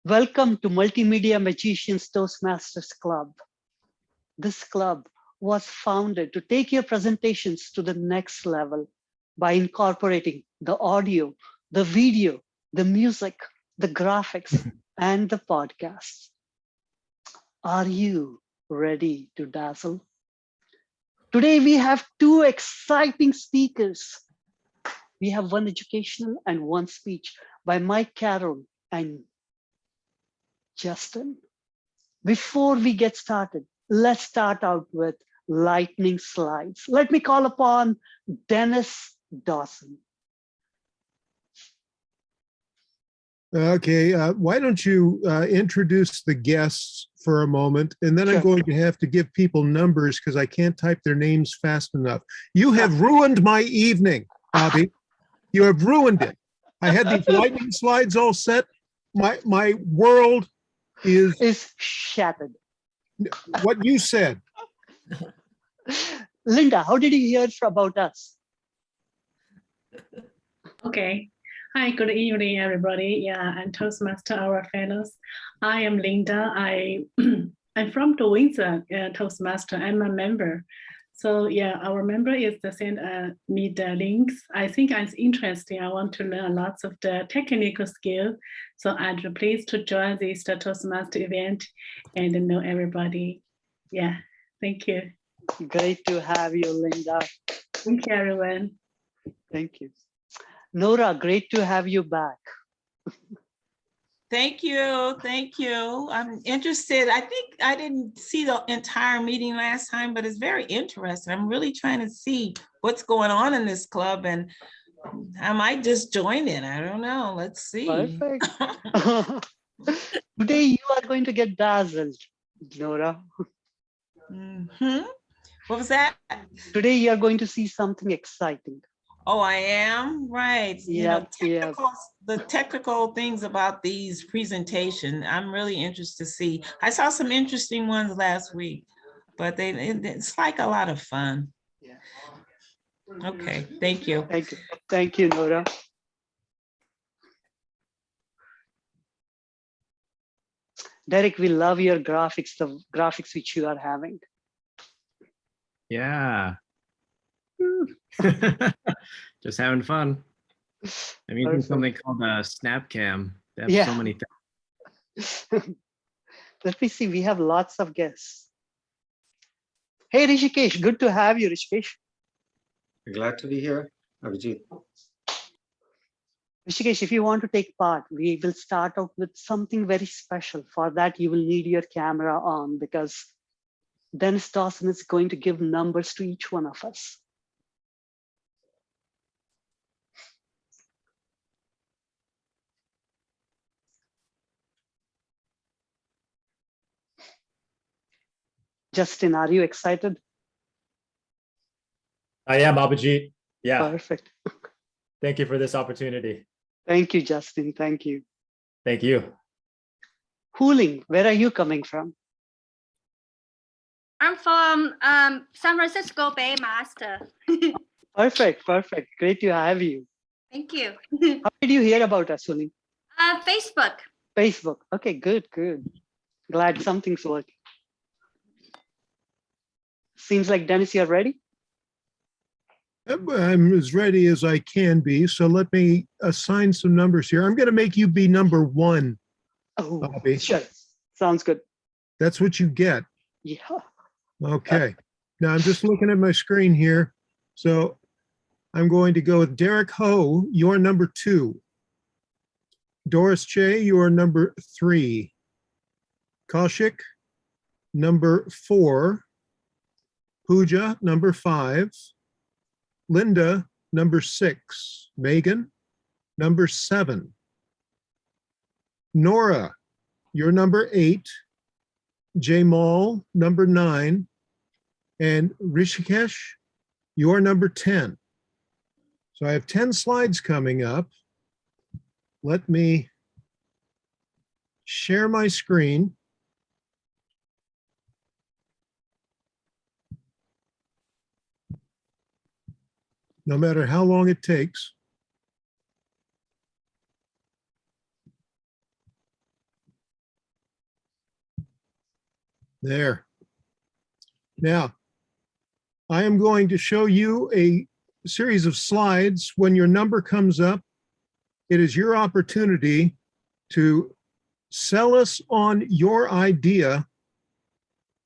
Welcome to Multimedia Magicians Toastmasters Club. This club was founded to take your presentations to the next level by incorporating the audio, the video, the music, the graphics, and the podcasts. Are you ready to dazzle? Today we have two exciting speakers. We have one educational and one speech by Mike Carroll and Justin. Before we get started, let's start out with lightning slides. Let me call upon Dennis Dawson. Okay, why don't you introduce the guests for a moment, and then I'm going to have to give people numbers because I can't type their names fast enough. You have ruined my evening, Bobby. You have ruined it. I had these lightning slides all set. My world is shattered. What you said. Linda, how did you hear about us? Okay. Hi, good evening, everybody. Yeah, I'm Toastmaster Our Fellows. I am Linda. I'm from the Windsor Toastmaster. I'm a member. So yeah, our member is to send me the links. I think it's interesting. I want to learn lots of the technical skills. So I'm pleased to join this Toastmaster event and know everybody. Yeah, thank you. Great to have you, Linda. Thank you, everyone. Thank you. Nora, great to have you back. Thank you. Thank you. I'm interested. I think I didn't see the entire meeting last time, but it's very interesting. I'm really trying to see what's going on in this club, and I might just join in. I don't know. Let's see. Perfect. Today you are going to get dazzled, Nora. What was that? Today you are going to see something exciting. Oh, I am? Right. Yeah, the technical things about these presentations, I'm really interested to see. I saw some interesting ones last week, but it's like a lot of fun. Yeah. Okay, thank you. Thank you. Thank you, Nora. Derek, we love your graphics, the graphics which you are having. Yeah. Just having fun. I'm using something called a Snapcam. They have so many things. Let me see. We have lots of guests. Hey, Rishikesh. Good to have you, Rishikesh. Glad to be here, Abhijit. Rishikesh, if you want to take part, we will start out with something very special. For that, you will need your camera on because Dennis Dawson is going to give numbers to each one of us. Justin, are you excited? I am, Abhijit. Yeah. Perfect. Thank you for this opportunity. Thank you, Justin. Thank you. Thank you. Huling, where are you coming from? I'm from San Francisco Bay Master. Perfect, perfect. Great to have you. Thank you. How did you hear about us, Huling? Facebook. Facebook. Okay, good, good. Glad something's working. Seems like Dennis, you're ready? I'm as ready as I can be. So let me assign some numbers here. I'm going to make you be number one. Oh, Bobby. sure. Sounds good. That's what you get. Yeah. Okay. Now I'm just looking at my screen here. So I'm going to go with Derek Ho, you're number 2. Doris Che, you are number 3. Kaushik, number 4. Pooja, number 5. Linda, number 6. Megan, number 7. Nora, you're number 8. Jamal, number 9. And Rishikesh, you're number 10. So I have 10 slides coming up. Let me share my screen. No matter how long it takes. There. Now, I am going to show you a series of slides. When your number comes up, it is your opportunity to sell us on your idea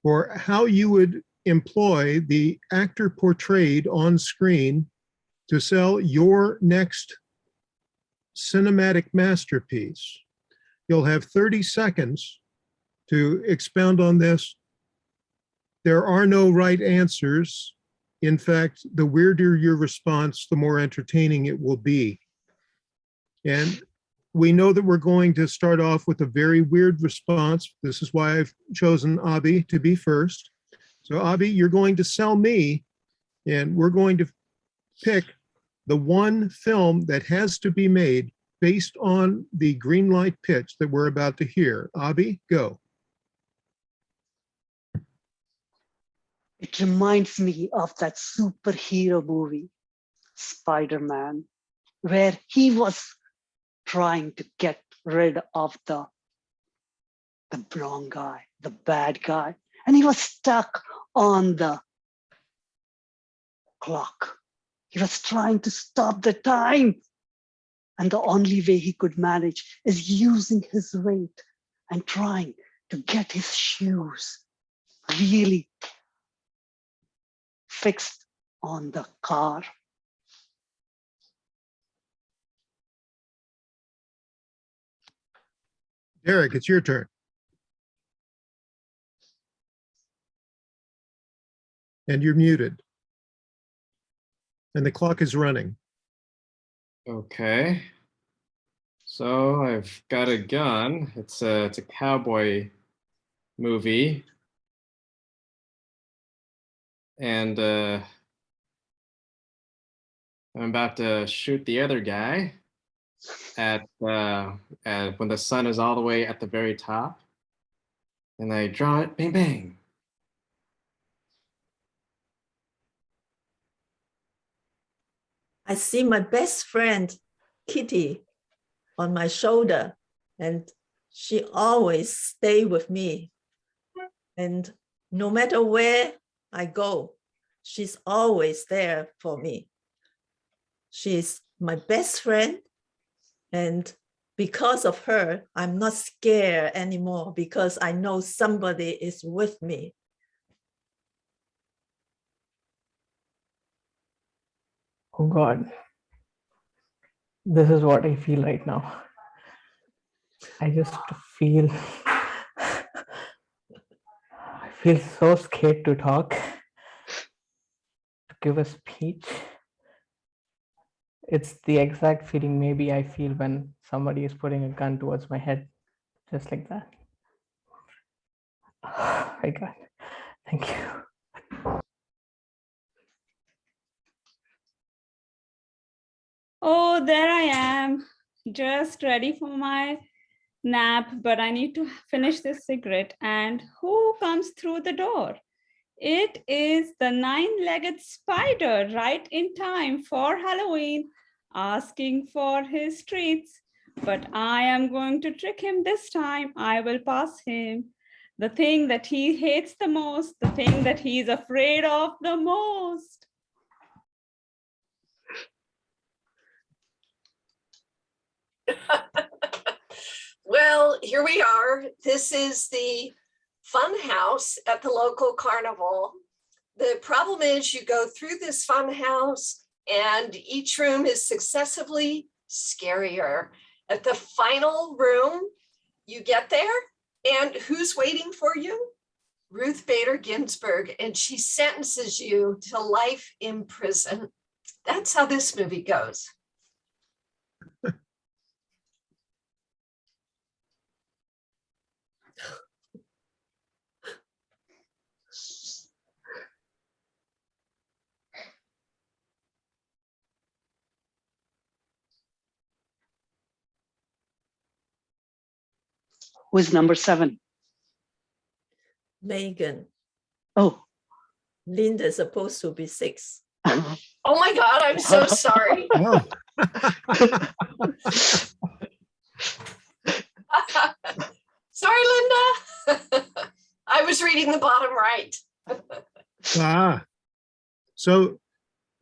for how you would employ the actor portrayed on screen to sell your next cinematic masterpiece. You'll have 30 seconds to expound on this. There are no right answers. In fact, the weirder your response, the more entertaining it will be. And we know that we're going to start off with a very weird response. This is why I've chosen Abhi to be first. So Abhi, you're going to sell me, and we're going to pick the one film that has to be made based on the green light pitch that we're about to hear. Abhi, go. It reminds me of that superhero movie, Spider-Man, where he was trying to get rid of the wrong guy, the bad guy, and he was stuck on the clock. He was trying to stop the time. And the only way he could manage is using his weight and trying to get his shoes really fixed on the car. Derek, it's your turn. And you're muted. And the clock is running. Okay. So I've got a gun. It's a cowboy movie. And I'm about to shoot the other guy at when the sun is all the way at the very top. And I draw it, bang, bang. I see my best friend, Kitty, on my shoulder, and she always stay with me. And no matter where I go, she's always there for me. She's my best friend, and because of her, I'm not scared anymore because I know somebody is with me. Oh God, this is what I feel right now. I just feel, I feel so scared to talk, to give a speech. It's the exact feeling maybe I feel when somebody is putting a gun towards my head, just like that. My God, thank you. Oh, there I am, just ready for my nap, but I need to finish this cigarette. And who comes through the door? It is the 9-legged spider, right in time for Halloween, asking for his treats. But I am going to trick him this time. I will pass him the thing that he hates the most, the thing that he's afraid of the most. Well, here we are. This is the fun house at the local carnival. The problem is you go through this fun house and each room is successively scarier. At the final room, you get there and who's waiting for you? Ruth Bader Ginsburg, and she sentences you to life in prison. That's how this movie goes. Who's number 7? Megan. Oh. Linda's supposed to be 6. Oh my God, I'm so sorry. Oh. Sorry, Linda. I was reading in the bottom right. Ah, so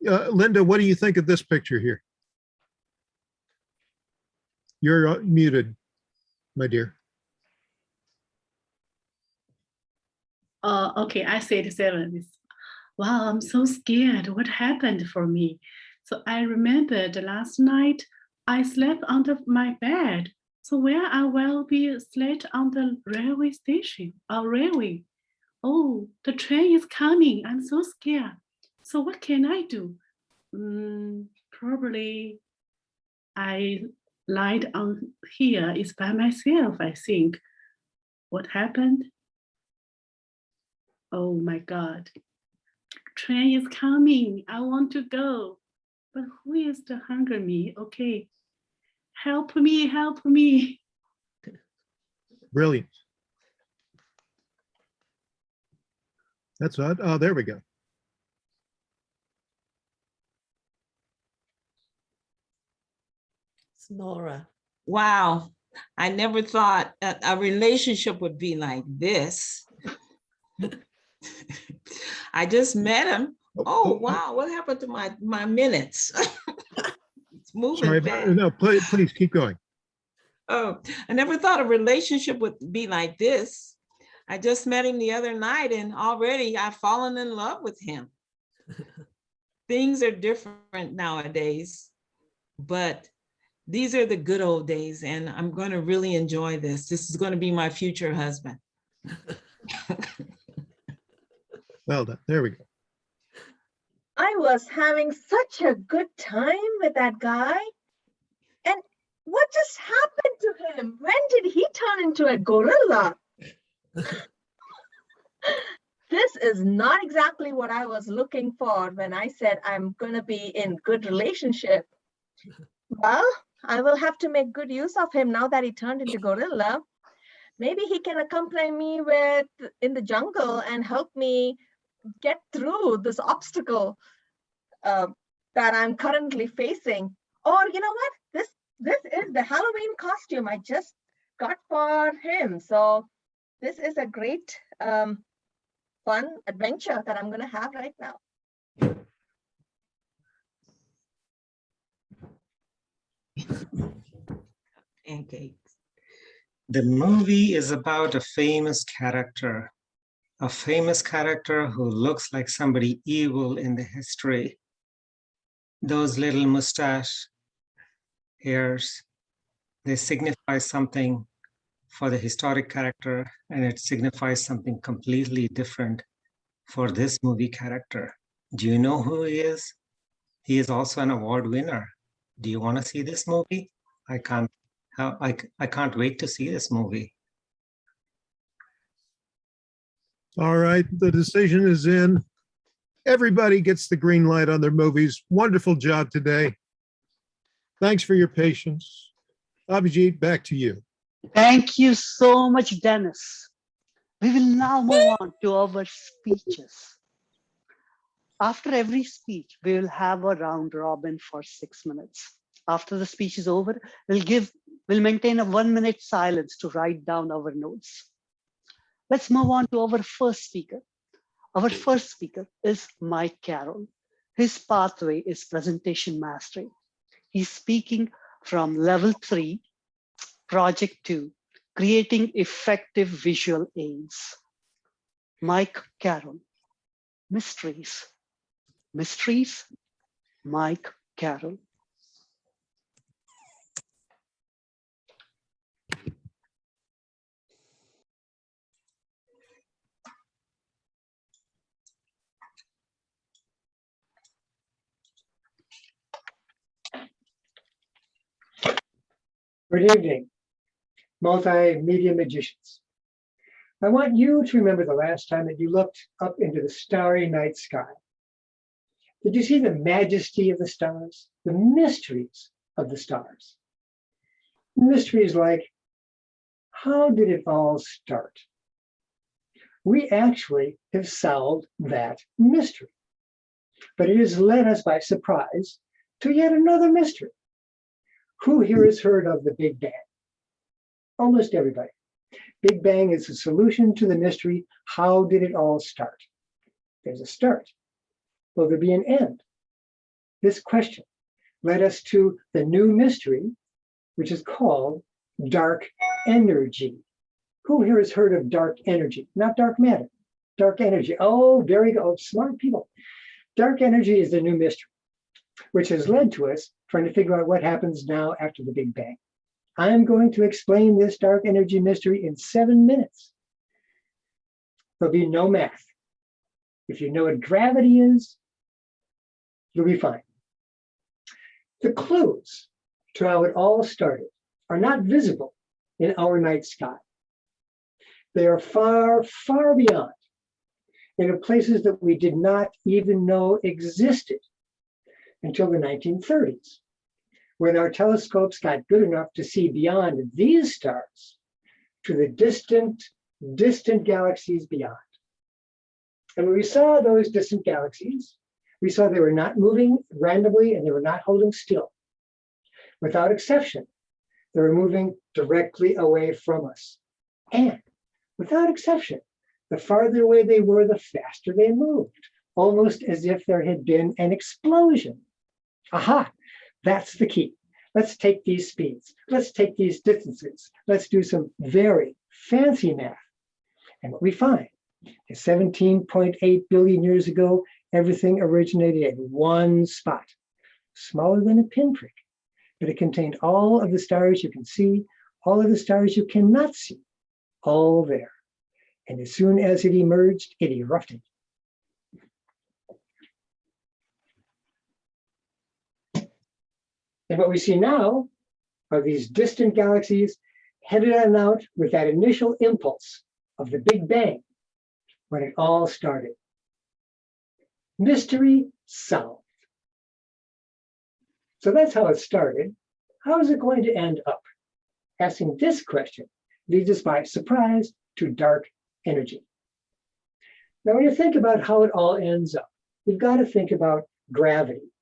Linda, what do you think of this picture here? You're muted, my dear. Okay, I said 7. Wow, I'm so scared. What happened for me? So I remembered last night I slept under my bed. So where I will be slept on the railway station or railway. Oh, the train is coming. I'm so scared. So what can I do? Probably I lied on here is by myself, I think. What happened? Oh my God. Train is coming. I want to go. But who is the hunger me? Okay. Help me, help me. Brilliant. That's odd. Oh, there we go. It's Nora. Wow. I never thought a relationship would be like this. I just met him. Oh, wow. What happened to my minutes? It's moving Sorry, fast. no, please keep going. Oh, I never thought a relationship would be like this. I just met him the other night and already I've fallen in love with him. Things are different nowadays, but these are the good old days and I'm going to really enjoy this. This is going to be my future husband. Well done. There we go. I was having such a good time with that guy. And what just happened to him? When did he turn into a gorilla? This is not exactly what I was looking for when I said I'm going to be in good relationship. Well, I will have to make good use of him now that he turned into gorilla. Maybe he can accompany me in the jungle and help me get through this obstacle that I'm currently facing. Or you know what? This is the Halloween costume I just got for him. So this is a great fun adventure that I'm going to have right now. Pancakes. The movie is about a famous character who looks like somebody evil in the history. Those little mustache hairs, they signify something for the historic character, and it signifies something completely different for this movie character. Do you know who he is? He is also an award winner. Do you want to see this movie? I can't wait to see this movie. All right, the decision is in. Everybody gets the green light on their movies. Wonderful job today. Thanks for your patience. Abhijit, back to you. Thank you so much, Dennis. We will now move on to our speeches. After every speech, we will have a round robin for 6 minutes. After the speech is over, we'll maintain a 1-minute silence to write down our notes. Let's move on to our first speaker. Our first speaker is Mike Carroll. His pathway is presentation mastery. He's speaking from level 3, project 2, creating effective visual aids. Mike Carroll, mysteries. Mysteries, Mike Carroll. Good evening, multimedia magicians. I want you to remember the last time that you looked up into the starry night sky. Did you see the majesty of the stars, the mysteries of the stars? Mysteries like, how did it all start? We actually have solved that mystery, but it has led us by surprise to yet another mystery. Who here has heard of the Big Bang? Almost everybody. Big Bang is a solution to the mystery. How did it all start? There's a start. Will there be an end? This question led us to the new mystery, which is called dark energy. Who here has heard of dark energy? Not dark matter, dark energy. Oh, very good. Oh, smart people. Dark energy is the new mystery, which has led to us trying to figure out what happens now after the Big Bang. I'm going to explain this dark energy mystery in 7 minutes. There'll be no math. If you know what gravity is, you'll be fine. The clues to how it all started are not visible in our night sky. They are far, far beyond, in places that we did not even know existed until the 1930s, when our telescopes got good enough to see beyond these stars to the distant, distant galaxies beyond. And when we saw those distant galaxies, we saw they were not moving randomly and they were not holding still. Without exception, they were moving directly away from us. And without exception, the farther away they were, the faster they moved, almost as if there had been an explosion. Aha, that's the key. Let's take these speeds. Let's take these distances. Let's do some very fancy math. And what we find is 17.8 billion years ago, everything originated at one spot, smaller than a pinprick, but it contained all of the stars you can see, all of the stars you cannot see, all there. And as soon as it emerged, it erupted. And what we see now are these distant galaxies headed on out with that initial impulse of the Big Bang when it all started. Mystery solved. So that's how it started. How is it going to end up? Asking this question leads us by surprise to dark energy. Now, when you think about how it all ends up, you've got to think about gravity.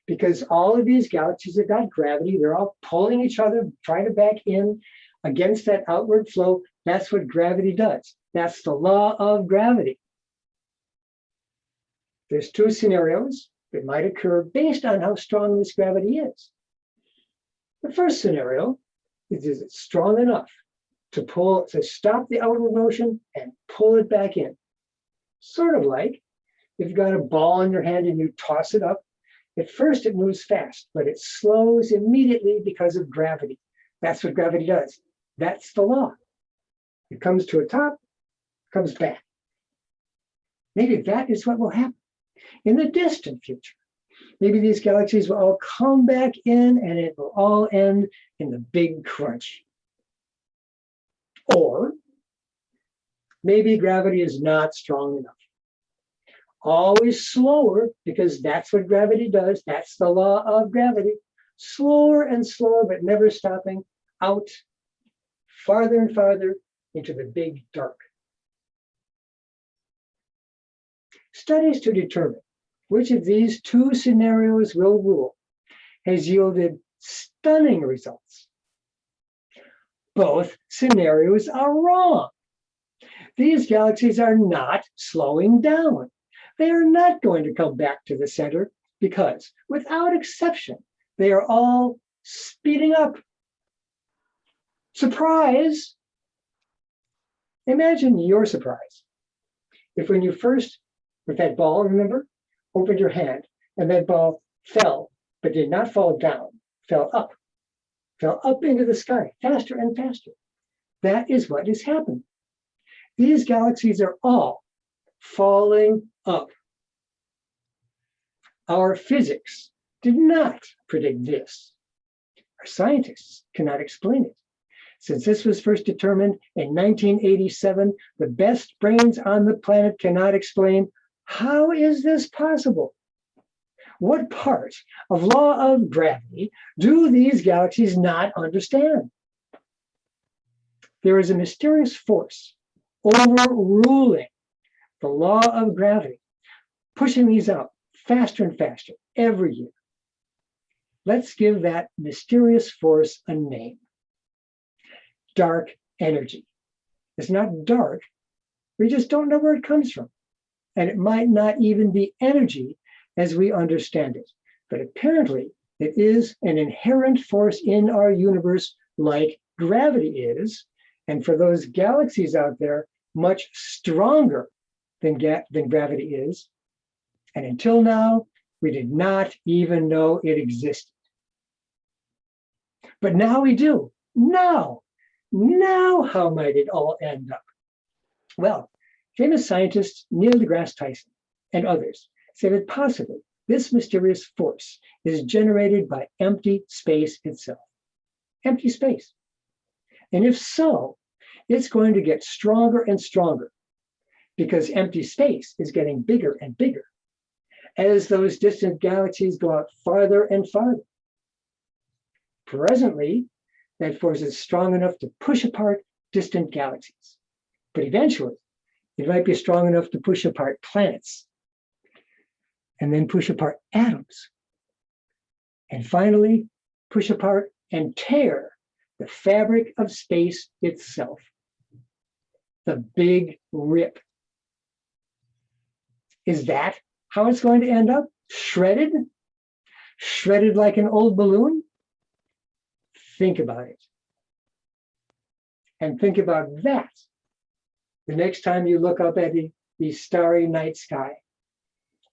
Because all of these galaxies have got gravity, they're all pulling each other, trying to back in against that outward flow. That's what gravity does. That's the law of gravity. There's 2 scenarios that might occur based on how strong this gravity is. The first scenario is it strong enough to stop the outward motion and pull it back in. Sort of like if you've got a ball in your hand and you toss it up. At first it moves fast, but it slows immediately because of gravity. That's what gravity does. That's the law. It comes to a top, comes back. Maybe that is what will happen in the distant future. Maybe these galaxies will all come back in and it will all end in the big crunch. Or maybe gravity is not strong enough. Always slower, because that's what gravity does. That's the law of gravity. Slower and slower, but never stopping, out farther and farther into the big dark. Studies to determine which of these 2 scenarios will rule has yielded stunning results. Both scenarios are wrong. These galaxies are not slowing down. They are not going to come back to the center because, without exception, they are all speeding up. Surprise! Imagine your surprise if when you first, with that ball, remember, opened your hand and that ball fell, but did not fall down, fell up into the sky, faster and faster. That is what is happening. These galaxies are all falling up. Our physics did not predict this. Our scientists cannot explain it. Since this was first determined in 1987, the best brains on the planet cannot explain how is this possible? What part of law of gravity do these galaxies not understand? There is a mysterious force overruling the law of gravity, pushing these out faster and faster every year. Let's give that mysterious force a name. Dark energy. It's not dark. We just don't know where it comes from. And it might not even be energy as we understand it. But apparently, it is an inherent force in our universe like gravity is. And for those galaxies out there, much stronger than gravity is. And until now, we did not even know it existed. But now we do. Now how might it all end up? Well, famous scientist Neil deGrasse Tyson and others say that possibly this mysterious force is generated by empty space itself. Empty space. And if so, it's going to get stronger and stronger because empty space is getting bigger and bigger as those distant galaxies go out farther and farther. Presently, that force is strong enough to push apart distant galaxies. But eventually, it might be strong enough to push apart planets and then push apart atoms. And finally, push apart and tear the fabric of space itself. The Big Rip. Is that how it's going to end up? Shredded? Shredded like an old balloon? Think about it. And think about that the next time you look up at the starry night sky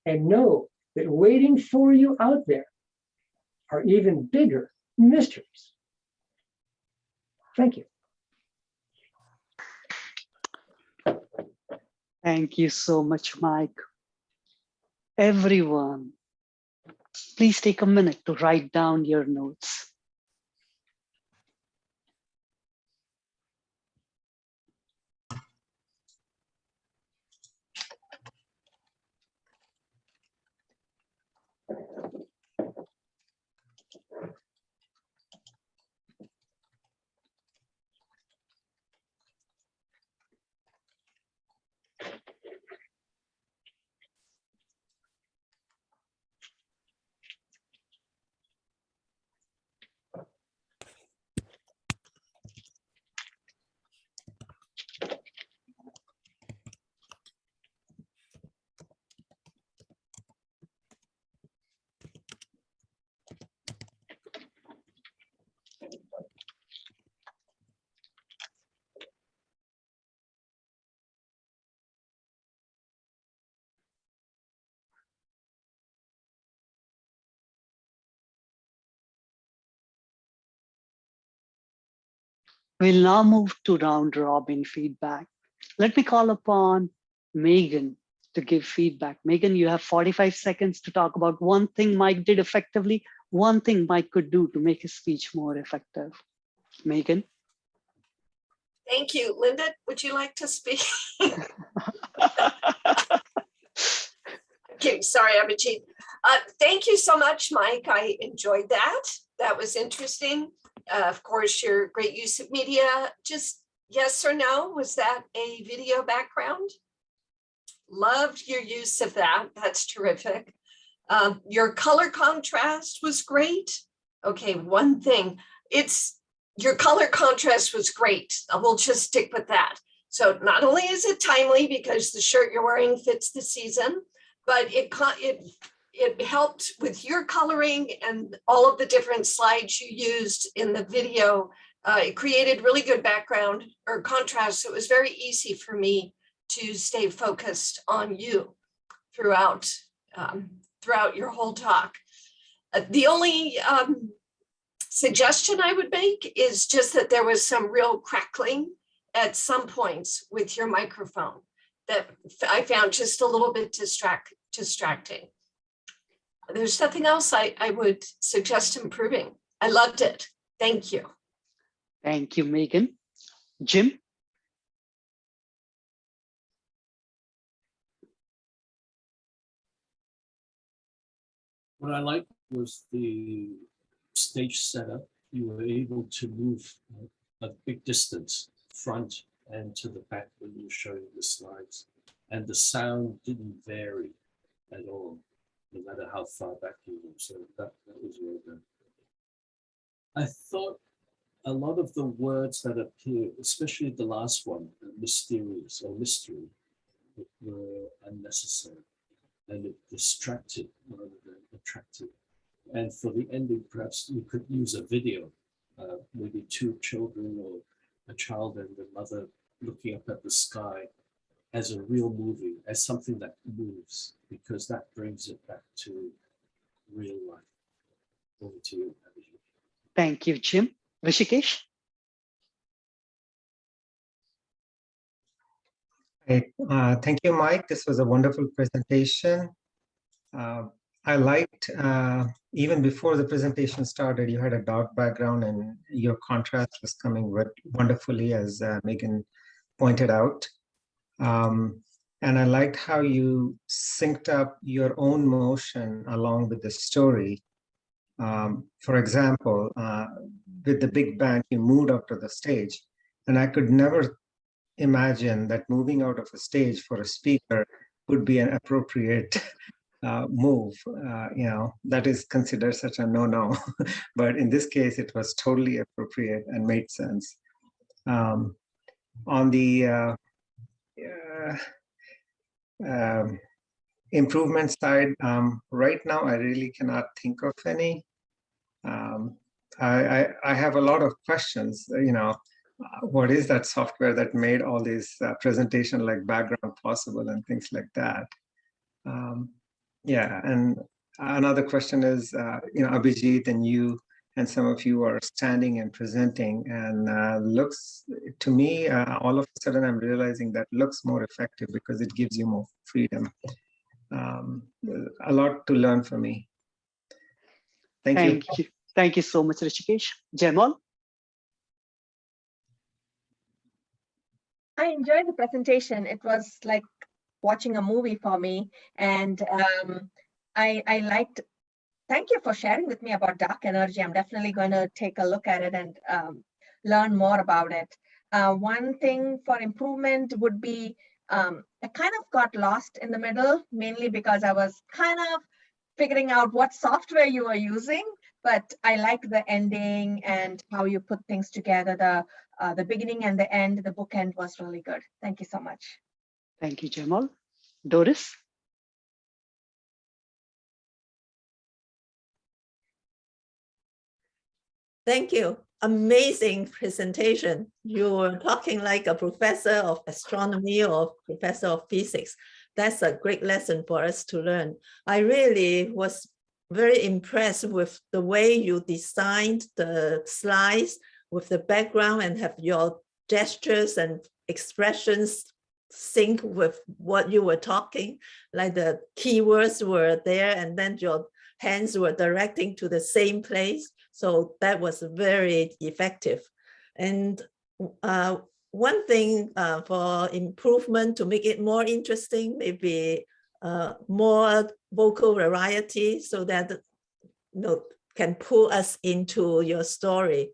and know that waiting for you out there are even bigger mysteries. Thank you. Thank you so much, Mike. Everyone, please take a minute to write down your notes. We'll now move to round robin feedback. Let me call upon Megan to give feedback. Megan, you have 45 seconds to talk about one thing Mike did effectively, one thing Mike could do to make his speech more effective. Megan. Thank you. Linda, would you like to speak? Okay, sorry, Abhijit. Thank you so much, Mike. I enjoyed that. That was interesting. Of course, your great use of media. Just yes or no, was that a video background? Loved your use of that. That's terrific. Your color contrast was great. Okay, one thing, your color contrast was great. We'll just stick with that. So not only is it timely because the shirt you're wearing fits the season, but it helped with your coloring and all of the different slides you used in the video. It created really good background or contrast. So it was very easy for me to stay focused on you throughout your whole talk. The only suggestion I would make is just that there was some real crackling at some points with your microphone that I found just a little bit distracting. There's nothing else I would suggest improving. I loved it. Thank you. Thank you, Megan. Jim? What I liked was the stage setup. You were able to move a big distance front and to the back when you were showing the slides. And the sound didn't vary at all, no matter how far back you were. So that was well done. I thought a lot of the words that appear, especially the last one, mysterious or mystery, were unnecessary and it distracted rather than attractive. And for the ending, perhaps you could use a video, maybe two children or a child and the mother looking up at the sky as a real movie, as something that moves, because that brings it back to real life. Over to you, Abhijit. Thank you, Jim. Rishikesh? Hey, thank you, Mike. This was a wonderful presentation. I liked, even before the presentation started, you had a dark background and your contrast was coming wonderfully, as Megan pointed out. And I liked how you synced up your own motion along with the story. For example, with the Big Bang, you moved out to the stage, and I could never imagine that moving out of a stage for a speaker would be an appropriate move. That is considered such a no-no, but in this case, it was totally appropriate and made sense. On the improvement side, right now, I really cannot think of any. I have a lot of questions, what is that software that made all these presentation like background possible and things like that? Yeah, and another question is, Abhijit and you and some of you are standing and presenting, and looks to me, all of a sudden I'm realizing that looks more effective because it gives you more freedom. A lot to learn for me. Thank you. Thank you so much, Rishikesh. Jamal? I enjoyed the presentation. It was like watching a movie for me. And I liked, thank you for sharing with me about dark energy. I'm definitely going to take a look at it and learn more about it. One thing for improvement would be, I kind of got lost in the middle, mainly because I was kind of figuring out what software you were using, but I like the ending and how you put things together. The beginning and the end, the bookend was really good. Thank you so much. Thank you, Jamal. Doris? Thank you. Amazing presentation. You were talking like a professor of astronomy or professor of physics. That's a great lesson for us to learn. I really was very impressed with the way you designed the slides with the background and have your gestures and expressions sync with what you were talking, like the keywords were there and then your hands were directing to the same place. So that was very effective. And one thing for improvement to make it more interesting, maybe more vocal variety so that can pull us into your story.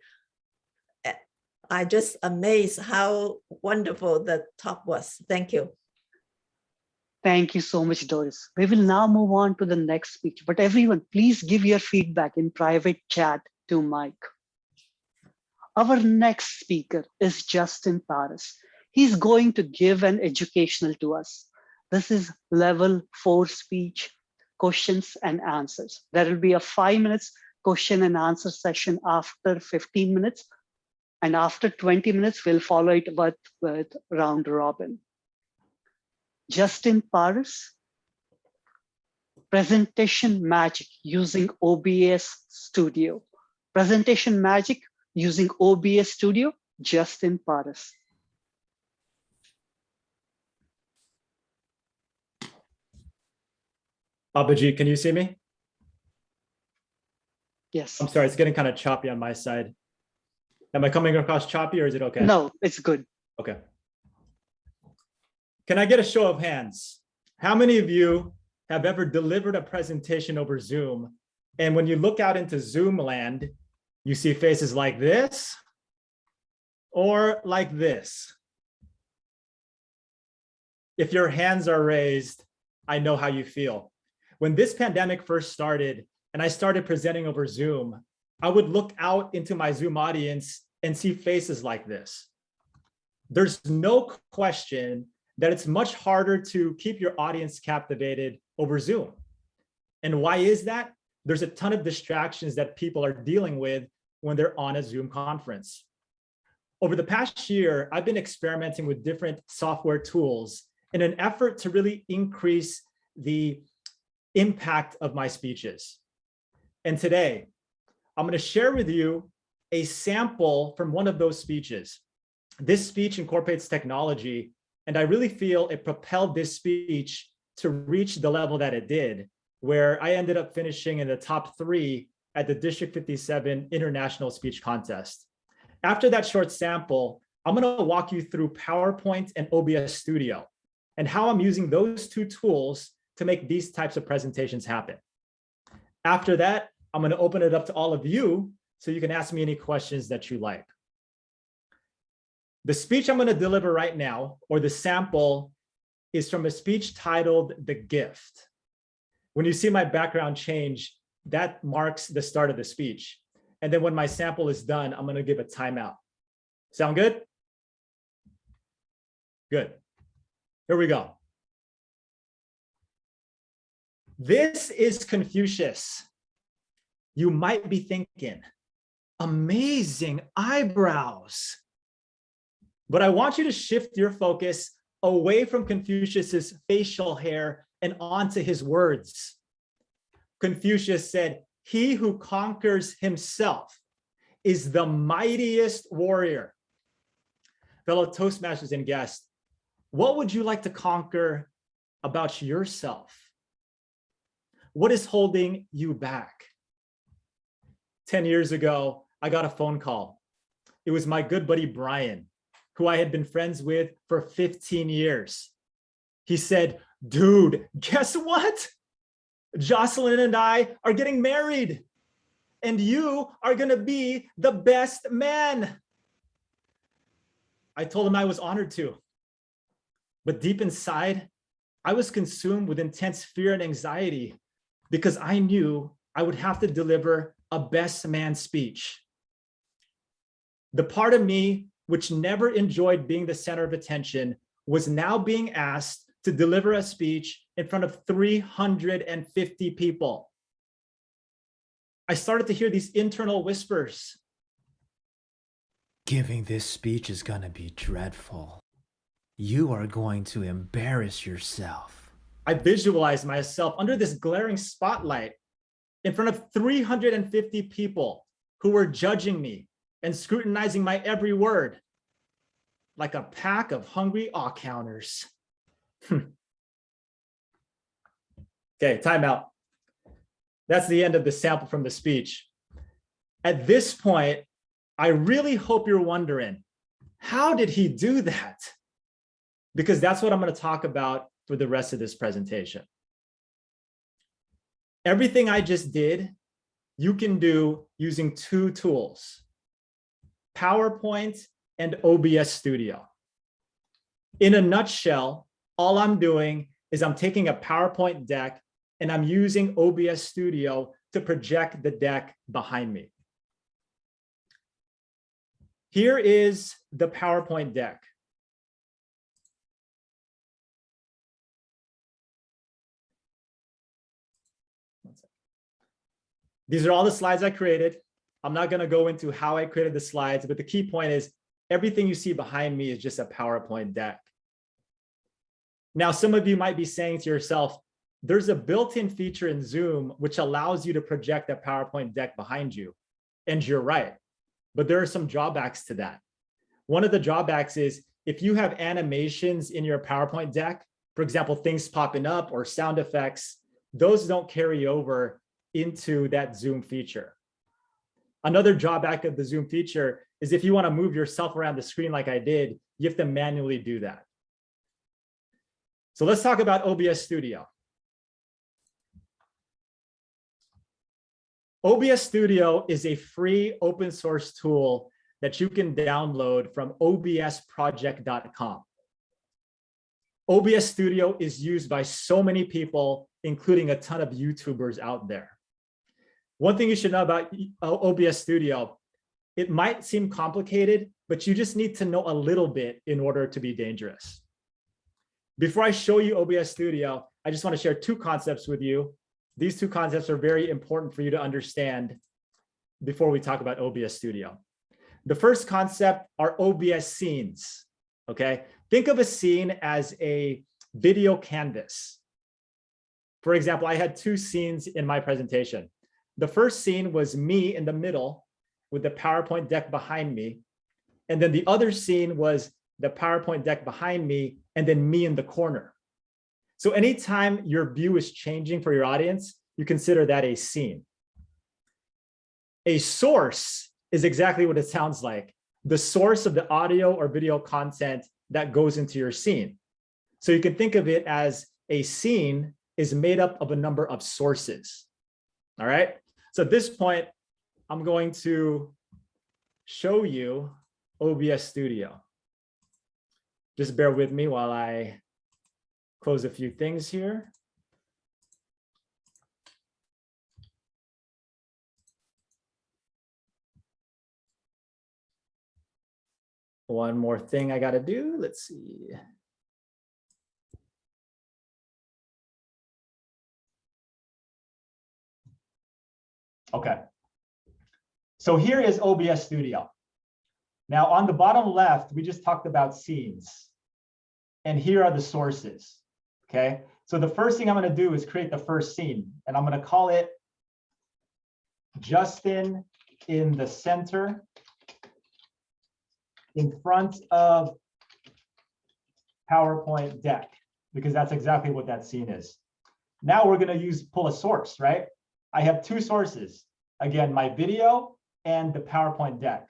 I just amazed how wonderful the talk was. Thank you. Thank you so much, Doris. We will now move on to the next speech, but everyone, please give your feedback in private chat to Mike. Our next speaker is Justin Paris. He's going to give an educational to us. This is level 4 speech, questions and answers. There will be a 5 minutes question and answer session after 15 minutes. And after 20 minutes, we'll follow it with round robin. Justin Paris, presentation magic using OBS Studio. Presentation magic using OBS Studio, Justin Paris. Abhijit, can you see me? Yes. I'm sorry, it's getting kind of choppy on my side. Am I coming across choppy or is it okay? No, it's good. Okay. Can I get a show of hands? How many of you have ever delivered a presentation over Zoom? And when you look out into Zoom land, you see faces like this or like this. If your hands are raised, I know how you feel. When this pandemic first started and I started presenting over Zoom, I would look out into my Zoom audience and see faces like this. There's no question that it's much harder to keep your audience captivated over Zoom. And why is that? There's a ton of distractions that people are dealing with when they're on a Zoom conference. Over the past year, I've been experimenting with different software tools in an effort to really increase the impact of my speeches. And today, I'm going to share with you a sample from one of those speeches. This speech incorporates technology, and I really feel it propelled this speech to reach the level that it did, where I ended up finishing in the top 3 at the District 57 International Speech Contest. After that short sample, I'm going to walk you through PowerPoint and OBS Studio and how I'm using those 2 tools to make these types of presentations happen. After that, I'm going to open it up to all of you so you can ask me any questions that you like. The speech I'm going to deliver right now, or the sample, is from a speech titled The Gift. When you see my background change, that marks the start of the speech. And then when my sample is done, I'm going to give a timeout. Sound good? Good. Here we go. This is Confucius. You might be thinking, amazing eyebrows. But I want you to shift your focus away from Confucius's facial hair and onto his words. Confucius said, "He who conquers himself is the mightiest warrior." Fellow Toastmasters and guests, what would you like to conquer about yourself? What is holding you back? 10 years ago, I got a phone call. It was my good buddy, Brian, who I had been friends with for 15 years. He said, "Dude, guess what? Jocelyn and I are getting married, and you are going to be the best man." I told him I was honored to. But deep inside, I was consumed with intense fear and anxiety because I knew I would have to deliver a best man speech. The part of me which never enjoyed being the center of attention was now being asked to deliver a speech in front of 350 people. I started to hear these internal whispers. Giving this speech is going to be dreadful. You are going to embarrass yourself. I visualized myself under this glaring spotlight in front of 350 people who were judging me and scrutinizing my every word like a pack of hungry all-counters. Okay, time out. That's the end of the sample from the speech. At this point, I really hope you're wondering, how did he do that? Because that's what I'm going to talk about for the rest of this presentation. Everything I just did, you can do using 2 tools, PowerPoint and OBS Studio. In a nutshell, all I'm doing is I'm taking a PowerPoint deck and I'm using OBS Studio to project the deck behind me. Here is the PowerPoint deck. These are all the slides I created. I'm not going to go into how I created the slides, but the key point is everything you see behind me is just a PowerPoint deck. Now, some of you might be saying to yourself, there's a built-in feature in Zoom which allows you to project a PowerPoint deck behind you. And you're right, but there are some drawbacks to that. One of the drawbacks is if you have animations in your PowerPoint deck, for example, things popping up or sound effects, those don't carry over into that Zoom feature. Another drawback of the Zoom feature is if you want to move yourself around the screen like I did, you have to manually do that. So let's talk about OBS Studio. OBS Studio is a free open source tool that you can download from obsproject.com. OBS Studio is used by so many people, including a ton of YouTubers out there. One thing you should know about OBS Studio, it might seem complicated, but you just need to know a little bit in order to be dangerous. Before I show you OBS Studio, I just want to share two concepts with you. These two concepts are very important for you to understand before we talk about OBS Studio. The first concept are OBS scenes, okay? Think of a scene as a video canvas. For example, I had two scenes in my presentation. The first scene was me in the middle with the PowerPoint deck behind me. And then the other scene was the PowerPoint deck behind me and then me in the corner. So anytime your view is changing for your audience, you consider that a scene. A source is exactly what it sounds like, the source of the audio or video content that goes into your scene. So you can think of it as a scene is made up of a number of sources. All right. So at this point, I'm going to show you OBS Studio. Just bear with me while I close a few things here. One more thing I got to do. Let's see. Okay. So here is OBS Studio. Now on the bottom left, we just talked about scenes. And here are the sources. Okay. So the first thing I'm going to do is create the first scene. And I'm going to call it Justin in the center in front of PowerPoint deck, because that's exactly what that scene is. Now we're going to pull a source, right? I have two sources. Again, my video and the PowerPoint deck.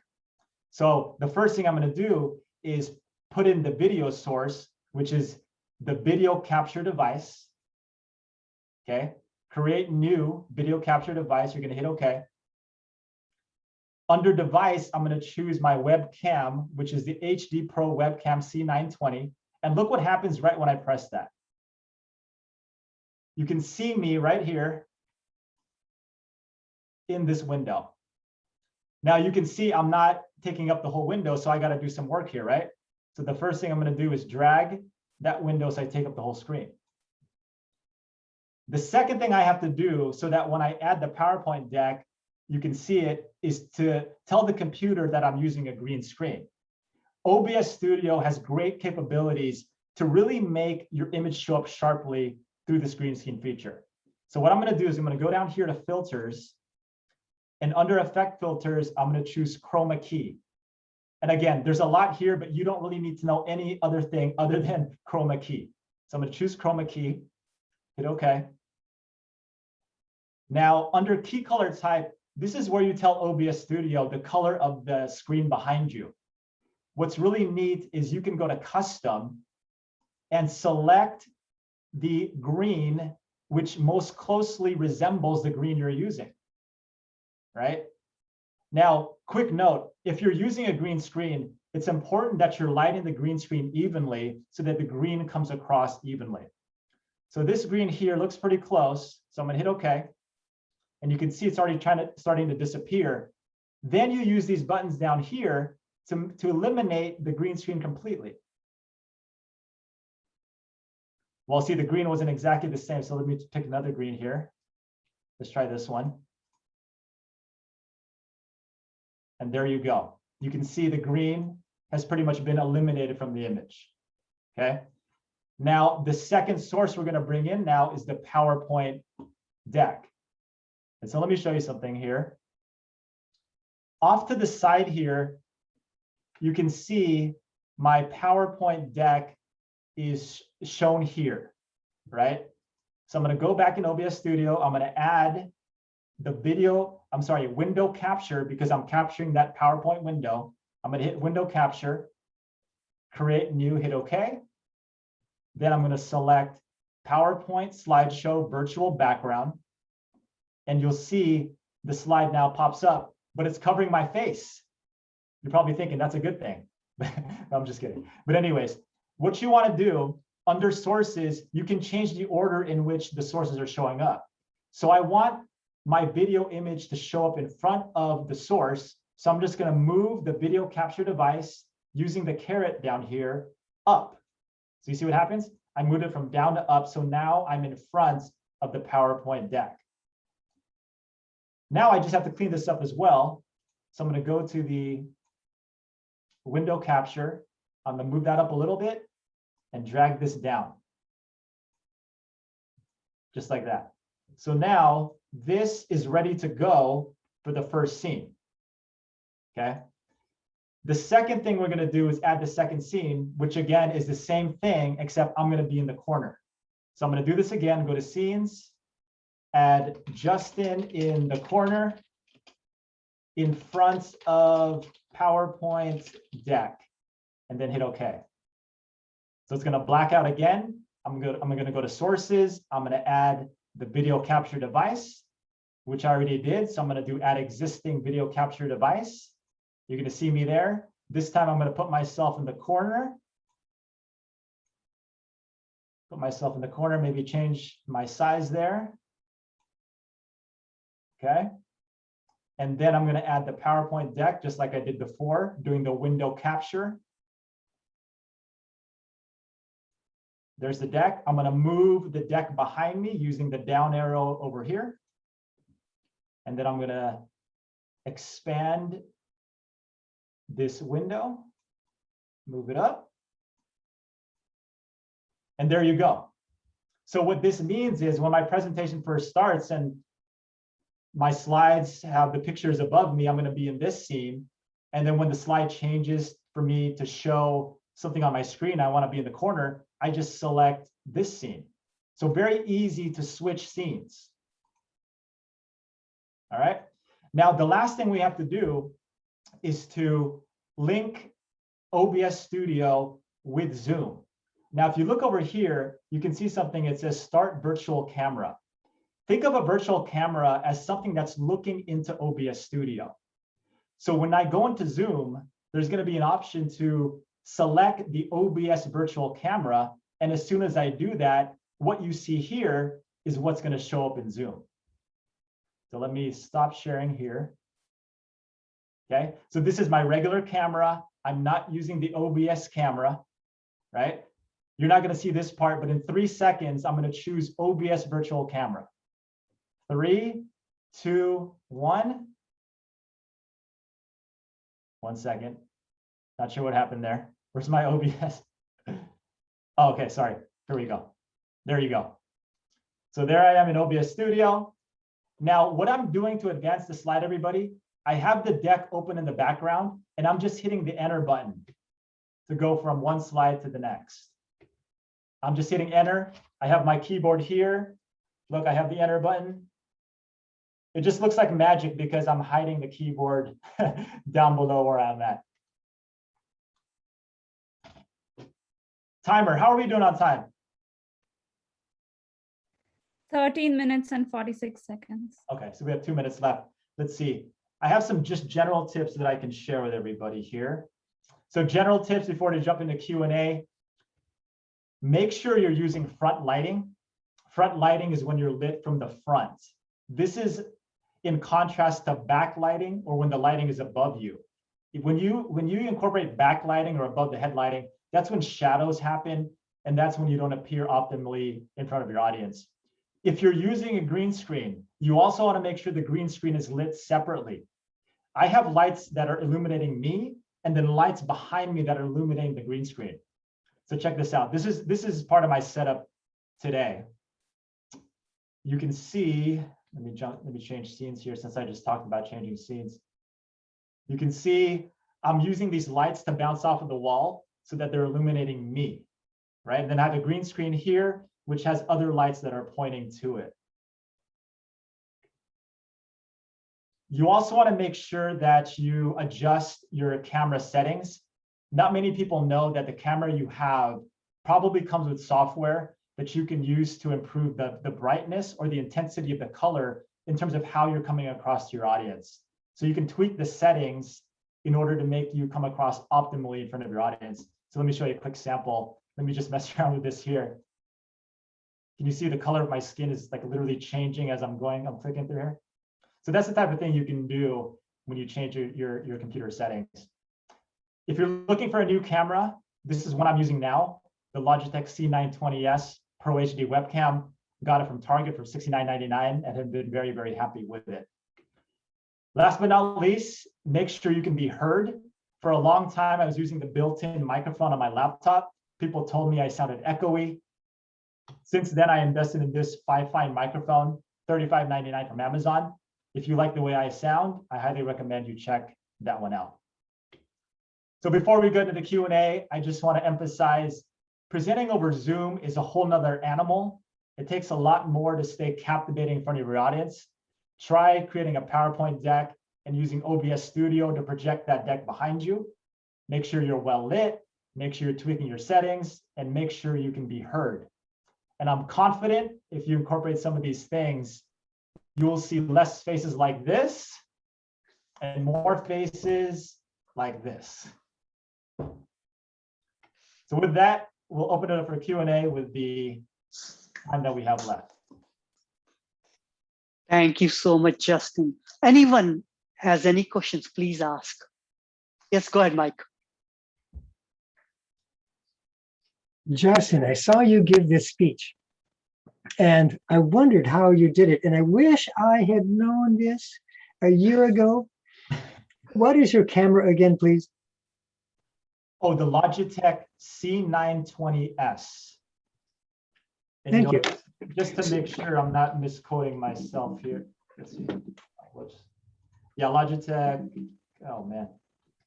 So the first thing I'm going to do is put in the video source, which is the video capture device. Okay. Create new video capture device. You're going to hit OK. Under device, I'm going to choose my webcam, which is the HD Pro Webcam C920. And look what happens right when I press that. You can see me right here in this window. Now you can see I'm not taking up the whole window, so I got to do some work here, right? So the first thing I'm going to do is drag that window so I take up the whole screen. The second thing I have to do so that when I add the PowerPoint deck, you can see it, is to tell the computer that I'm using a green screen. OBS Studio has great capabilities to really make your image show up sharply through the green screen feature. So what I'm going to do is I'm going to go down here to filters, and under effect filters, I'm going to choose chroma key. And again, there's a lot here, but you don't really need to know any other thing other than chroma key. So I'm going to choose chroma key, hit OK. Now under key color type, this is where you tell OBS Studio the color of the screen behind you. What's really neat is you can go to custom and select the green, which most closely resembles the green you're using, right? Now, quick note, if you're using a green screen, it's important that you're lighting the green screen evenly so that the green comes across evenly. So this green here looks pretty close. So I'm gonna hit OK. And you can see it's already starting to disappear. Then you use these buttons down here to eliminate the green screen completely. Well, see, the green wasn't exactly the same. So let me pick another green here. Let's try this one. And there you go. You can see the green has pretty much been eliminated from the image. Okay. Now, the second source we're going to bring in now is the PowerPoint deck. And so let me show you something here. Off to the side here, you can see my PowerPoint deck is shown here, right? So I'm going to go back in OBS Studio. I'm going to add the window capture, because I'm capturing that PowerPoint window. I'm going to hit window capture, create new, hit OK. Then I'm going to select PowerPoint slideshow virtual background. And you'll see the slide now pops up, but it's covering my face. You're probably thinking that's a good thing. No, I'm just kidding. But anyways, what you want to do under sources, you can change the order in which the sources are showing up. So I want my video image to show up in front of the source. So I'm just going to move the video capture device using the caret down here up. So you see what happens? I moved it from down to up. So now I'm in front of the PowerPoint deck. Now I just have to clean this up as well. So I'm going to go to the window capture. I'm going to move that up a little bit and drag this down. Just like that. So now this is ready to go for the first scene. Okay. The second thing we're going to do is add the second scene, which again is the same thing, except I'm going to be in the corner. So I'm going to do this again, go to scenes, add Justin in the corner in front of PowerPoint deck, and then hit OK. So it's going to black out again. I'm going to go to sources. I'm going to add the video capture device, which I already did. So I'm going to do add existing video capture device. You're going to see me there. This time I'm going to put myself in the corner. Put myself in the corner, maybe change my size there. Okay. And then I'm going to add the PowerPoint deck, just like I did before, doing the window capture. There's the deck. I'm going to move the deck behind me using the down arrow over here. And then I'm going to expand this window, move it up. And there you go. So what this means is when my presentation first starts and my slides have the pictures above me, I'm going to be in this scene. And then when the slide changes for me to show something on my screen, I want to be in the corner, I just select this scene. So very easy to switch scenes. All right. Now, the last thing we have to do is to link OBS Studio with Zoom. Now, if you look over here, you can see something. It says Start Virtual Camera. Think of a virtual camera as something that's looking into OBS Studio. So when I go into Zoom, there's going to be an option to select the OBS virtual camera. And as soon as I do that, what you see here is what's going to show up in Zoom. So let me stop sharing here. Okay, so this is my regular camera. I'm not using the OBS camera, right? You're not going to see this part, but in 3 seconds, I'm going to choose OBS virtual camera. 3, 2, 1. 1 second. Not sure what happened there. Where's my OBS? Oh, okay, sorry. Here we go. There you go. So there I am in OBS Studio. Now, what I'm doing to advance the slide, everybody, I have the deck open in the background, and I'm just hitting the enter button to go from one slide to the next. I'm just hitting enter. I have my keyboard here. Look, I have the enter button. It just looks like magic because I'm hiding the keyboard down below where I'm at. Timer, how are we doing on time? 13 minutes and 46 seconds. Okay, so we have 2 minutes left. Let's see. I have some just general tips that I can share with everybody here. So general tips before we jump into Q&A. Make sure you're using front lighting. Front lighting is when you're lit from the front. This is in contrast to backlighting or when the lighting is above you. When you incorporate backlighting or above the head lighting, that's when shadows happen, and that's when you don't appear optimally in front of your audience. If you're using a green screen, you also want to make sure the green screen is lit separately. I have lights that are illuminating me and then lights behind me that are illuminating the green screen. So check this out. This is part of my setup today. You can see, let me change scenes here since I just talked about changing scenes. You can see I'm using these lights to bounce off of the wall so that they're illuminating me, right? And then I have a green screen here, which has other lights that are pointing to it. You also want to make sure that you adjust your camera settings. Not many people know that the camera you have probably comes with software that you can use to improve the brightness or the intensity of the color in terms of how you're coming across to your audience. So you can tweak the settings in order to make you come across optimally in front of your audience. So let me show you a quick sample. Let me just mess around with this here. Can you see the color of my skin is like literally changing as I'm clicking through here? So that's the type of thing you can do when you change your computer settings. If you're looking for a new camera, this is what I'm using now, the Logitech C920S Pro HD webcam. Got it from Target for $69.99 and have been very, very happy with it. Last but not least, make sure you can be heard. For a long time, I was using the built-in microphone on my laptop. People told me I sounded echoey. Since then, I invested in this Fifine microphone, $35.99 from Amazon. If you like the way I sound, I highly recommend you check that one out. So before we go into the Q&A, I just want to emphasize presenting over Zoom is a whole nother animal. It takes a lot more to stay captivating in front of your audience. Try creating a PowerPoint deck and using OBS Studio to project that deck behind you. Make sure you're well lit, make sure you're tweaking your settings, and make sure you can be heard. And I'm confident if you incorporate some of these things, you will see less faces like this and more faces like this. So with that, we'll open it up for Q&A with the time that we have left. Thank you so much, Justin. Anyone has any questions, please ask. Yes, go ahead, Mike. Justin, I saw you give this speech and I wondered how you did it. And I wish I had known this a year ago. What is your camera again, please? Oh, the Logitech C920S. And Thank you. Just to make sure I'm not misquoting myself here. Let's see. Whoops. Yeah, Logitech. Oh man,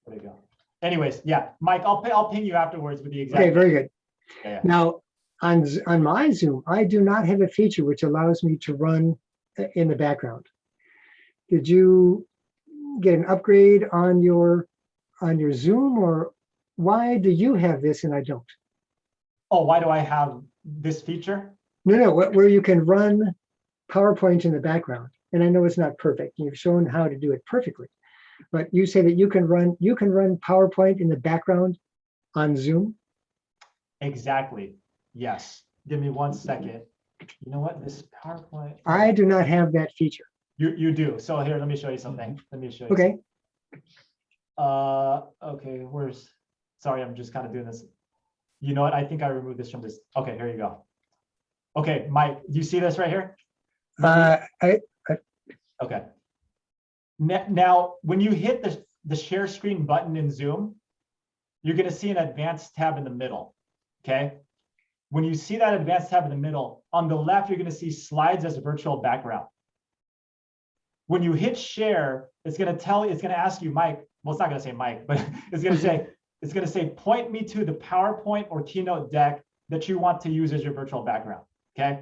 where'd it go? Anyways, yeah, Mike, I'll ping you afterwards with the exact. Okay, very good. Yeah. Now, on my Zoom, I do not have a feature which allows me to run in the background. Did you get an upgrade on your Zoom, or why do you have this and I don't? Oh, why do I have this feature? No, where you can run PowerPoint in the background. And I know it's not perfect. You've shown how to do it perfectly, but you say that you can run PowerPoint in the background on Zoom. Exactly. Yes. Give me 1 second. You know what? This PowerPoint. I do not have that feature. You do. So here, let me show you something. Let me show you. Okay. Okay. Sorry, I'm just kind of doing this. You know what? I think I removed this from this. Okay, here you go. Okay, Mike, do you see this right here? Okay. Now, when you hit the share screen button in Zoom, you're going to see an advanced tab in the middle. Okay. When you see that advanced tab in the middle, on the left, you're going to see slides as a virtual background. When you hit share, it's going to ask you, Mike. Well, it's not going to say Mike, but it's going to say, point me to the PowerPoint or Keynote deck that you want to use as your virtual background. Okay.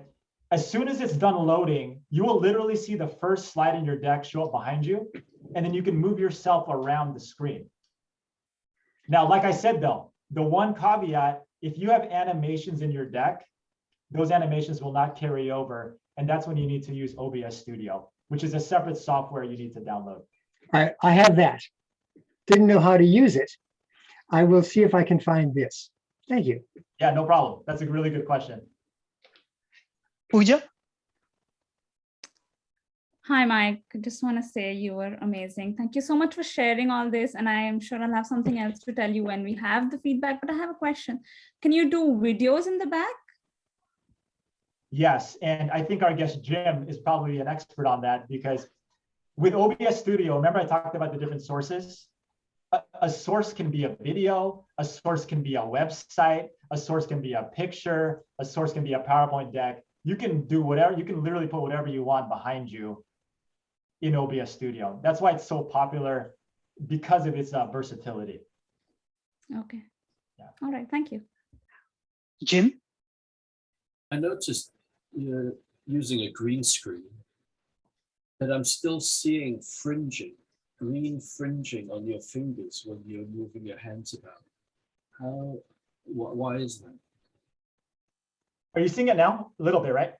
As soon as it's done loading, you will literally see the first slide in your deck show up behind you, and then you can move yourself around the screen. Now, like I said, though, the one caveat, if you have animations in your deck, those animations will not carry over. And that's when you need to use OBS Studio, which is a separate software you need to download. I have that. Didn't know how to use it. I will see if I can find this. Thank you. Yeah, no problem. That's a really good question. Pooja? Hi, Mike. I just want to say you were amazing. Thank you so much for sharing all this. And I am sure I'll have something else to tell you when we have the feedback, but I have a question. Can you do videos in the back? Yes, and I think our guest Jim is probably an expert on that, because with OBS Studio, remember I talked about the different sources? A source can be a video, a source can be a website, a source can be a picture, a source can be a PowerPoint deck. You can do whatever, you can literally put whatever you want behind you in OBS Studio. That's why it's so popular, because of its versatility. Okay. Yeah. All right. Thank you. Jim? I noticed you're using a green screen, but I'm still seeing green fringing on your fingers when you're moving your hands about. Why is that? Are you seeing it now? A little bit, right?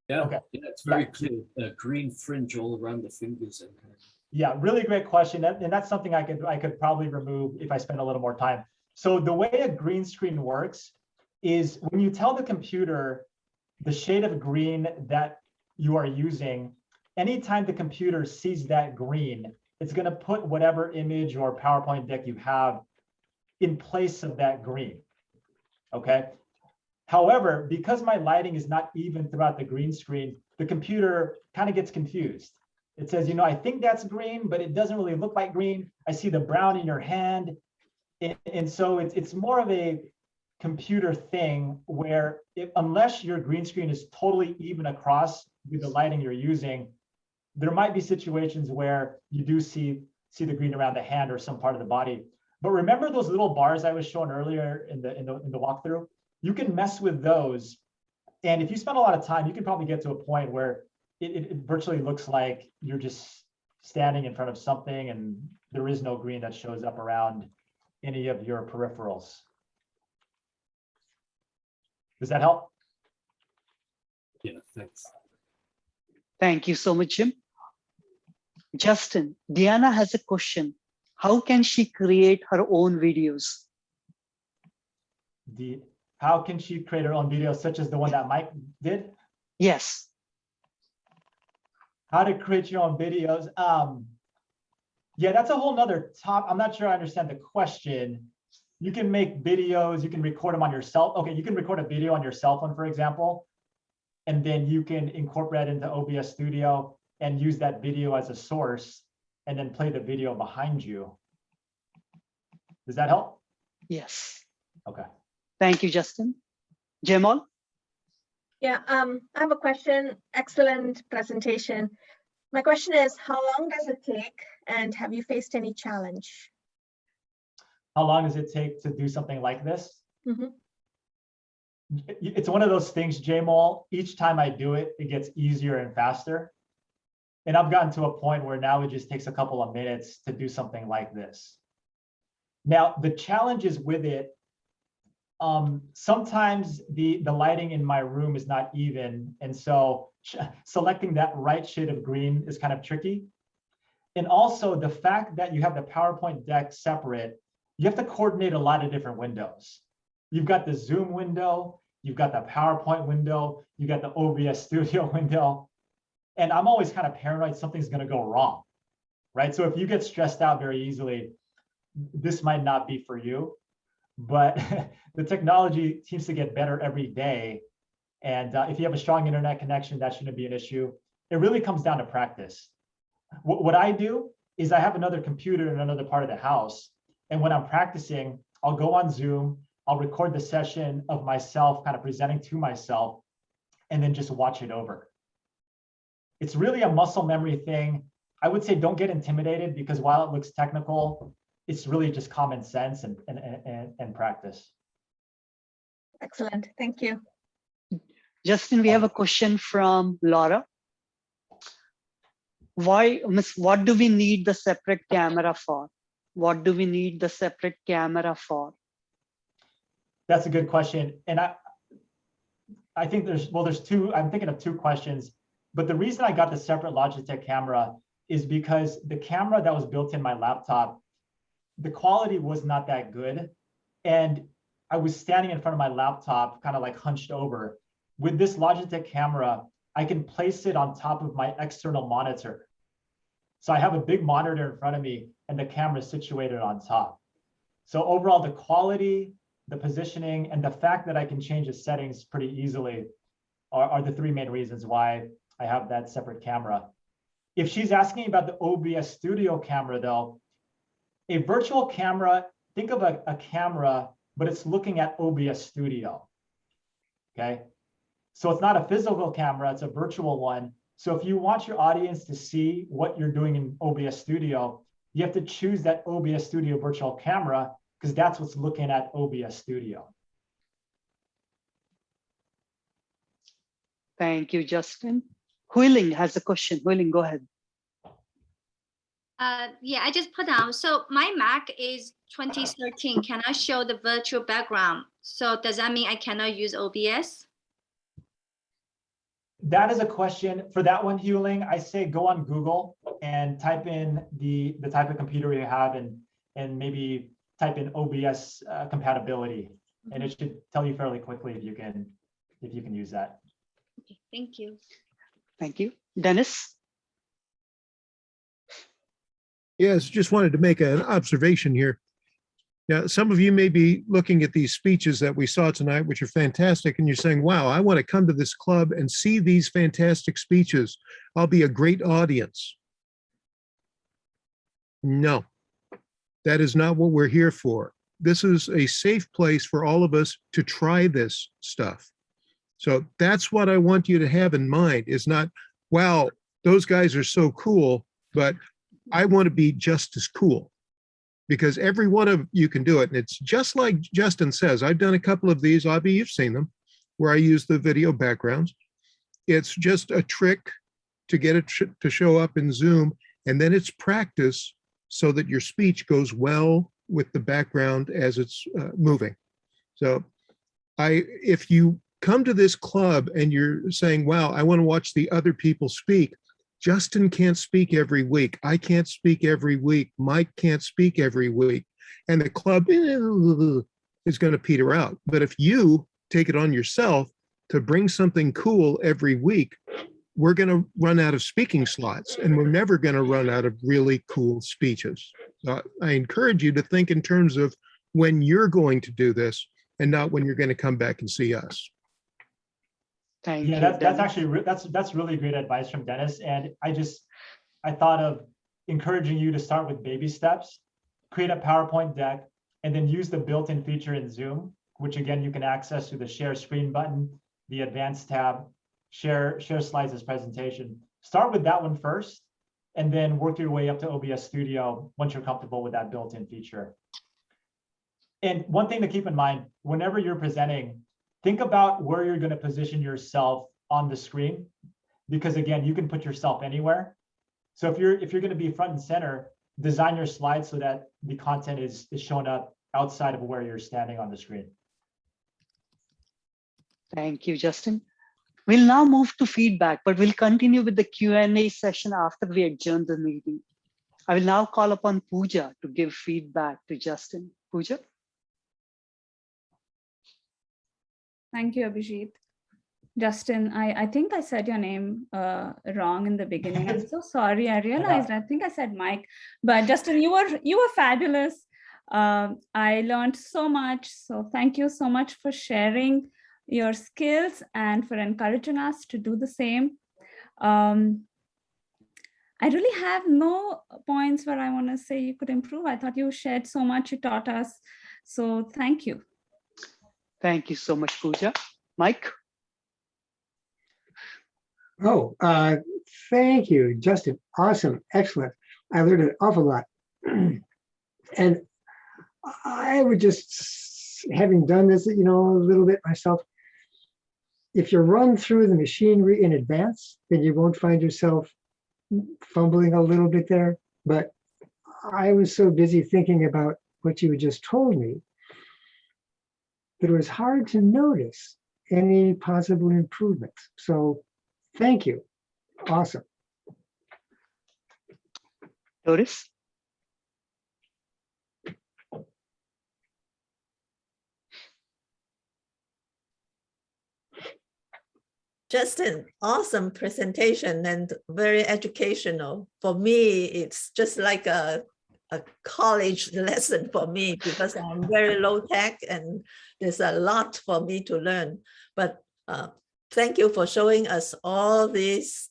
Yeah, okay. Yeah, it's very clear. Green fringe all around the fingers. Yeah, really great question. And that's something I could probably remove if I spend a little more time. So the way a green screen works is when you tell the computer the shade of green that you are using, anytime the computer sees that green, it's going to put whatever image or PowerPoint deck you have in place of that green. Okay. However, because my lighting is not even throughout the green screen, the computer kind of gets confused. It says, you know, I think that's green, but it doesn't really look like green. I see the brown in your hand. And so it's more of a computer thing where unless your green screen is totally even across with the lighting you're using, there might be situations where you do see the green around the hand or some part of the body. But remember those little bars I was showing earlier in the walkthrough? You can mess with those. And if you spend a lot of time, you can probably get to a point where it virtually looks like you're just standing in front of something and there is no green that shows up around any of your peripherals. Does that help? Yeah, thanks. Thank you so much, Jim. Justin, Diana has a question. How can she create her own videos? How can she create her own videos such as the one that Mike did? Yes. How to create your own videos. Yeah, that's a whole nother topic. I'm not sure I understand the question. You can make videos, you can record them on your cell. Okay, you can record a video on your cell phone, for example, and then you can incorporate it into OBS Studio and use that video as a source and then play the video behind you. Does that help? Yes. Okay. Thank you, Justin. Jamal? Yeah, I have a question. Excellent presentation. My question is, how long does it take and have you faced any challenge? How long does it take to do something like this? Mm-hmm. It's one of those things, Jamal, each time I do it, it gets easier and faster. And I've gotten to a point where now it just takes a couple of minutes to do something like this. Now, the challenges with it, sometimes the lighting in my room is not even. And so selecting that right shade of green is kind of tricky. And also the fact that you have the PowerPoint deck separate, you have to coordinate a lot of different windows. You've got the Zoom window, you've got the PowerPoint window, you got the OBS Studio window. And I'm always kind of paranoid something's going to go wrong, right? So if you get stressed out very easily, this might not be for you. But the technology seems to get better every day. And if you have a strong internet connection, that shouldn't be an issue. It really comes down to practice. What I do is I have another computer in another part of the house. And when I'm practicing, I'll go on Zoom, I'll record the session of myself kind of presenting to myself, and then just watch it over. It's really a muscle memory thing. I would say don't get intimidated because while it looks technical, it's really just common sense and practice. Excellent, thank you. Justin, we have a question from Laura. What do we need the separate camera for? What do we need the separate camera for? That's a good question. And I think there's two, I'm thinking of two questions, but the reason I got the separate Logitech camera is because the camera that was built in my laptop, the quality was not that good. And I was standing in front of my laptop, kind of like hunched over. With this Logitech camera, I can place it on top of my external monitor. So I have a big monitor in front of me and the camera is situated on top. So overall, the quality, the positioning, and the fact that I can change the settings pretty easily are the three main reasons why I have that separate camera. If she's asking about the OBS Studio camera though, a virtual camera, think of a camera, but it's looking at OBS Studio, okay? So it's not a physical camera, it's a virtual one. So if you want your audience to see what you're doing in OBS Studio, you have to choose that OBS Studio virtual camera because that's what's looking at OBS Studio. Thank you, Justin. Huiling has a question. Huiling, go ahead. Yeah, I just put down. So my Mac is 2013. Can I show the virtual background? So does that mean I cannot use OBS? That is a question. For that one, Huiling, I say go on Google and type in the type of computer you have and maybe type in OBS compatibility. And it should tell you fairly quickly if you can use that. Okay, thank you. Thank you. Dennis? Yes, just wanted to make an observation here. Now, some of you may be looking at these speeches that we saw tonight, which are fantastic, and you're saying, wow, I want to come to this club and see these fantastic speeches. I'll be a great audience. No, that is not what we're here for. This is a safe place for all of us to try this stuff. So that's what I want you to have in mind, is not, wow, those guys are so cool, but I want to be just as cool. Because every one of you can do it. And it's just like Justin says, I've done a couple of these, Avi, you've seen them, where I use the video backgrounds. It's just a trick to get it to show up in Zoom. And then it's practice so that your speech goes well with the background as it's moving. So if you come to this club and you're saying, wow, I want to watch the other people speak, Justin can't speak every week. I can't speak every week. Mike can't speak every week. And the club is going to peter out. But if you take it on yourself to bring something cool every week, we're going to run out of speaking slots, and we're never going to run out of really cool speeches. So I encourage you to think in terms of when you're going to do this and not when you're going to come back and see us. Thank you. That's actually that's really great advice from Dennis. And I thought of encouraging you to start with baby steps, create a PowerPoint deck, and then use the built-in feature in Zoom, which again you can access through the share screen button, the advanced tab, share slides as presentation. Start with that one first, and then work your way up to OBS Studio once you're comfortable with that built-in feature. And one thing to keep in mind, whenever you're presenting, think about where you're going to position yourself on the screen, because again, you can put yourself anywhere. So if you're going to be front and center, design your slides so that the content is shown up outside of where you're standing on the screen. Thank you, Justin. We'll now move to feedback, but we'll continue with the Q&A session after we adjourn the meeting. I will now call upon Pooja to give feedback to Justin. Pooja? Thank you, Abhijit. Justin, I think I said your name wrong in the beginning. I'm so sorry. I realized, I think I said Mike, but Justin, you were fabulous. I learned so much. So thank you so much for sharing your skills and for encouraging us to do the same. I really have no points where I want to say you could improve. I thought you shared so much, you taught us. So thank you. Thank you so much, Pooja. Mike? Oh, thank you, Justin. Awesome, excellent. I learned an awful lot. And I would just, having done this, a little bit myself, if you run through the machinery in advance, then you won't find yourself fumbling a little bit there. But I was so busy thinking about what you just told me that it was hard to notice any possible improvements. So thank you. Awesome. Doris? Justin, awesome presentation and very educational. For me, it's just like a college lesson for me because I'm very low tech and there's a lot for me to learn. But thank you for showing us all these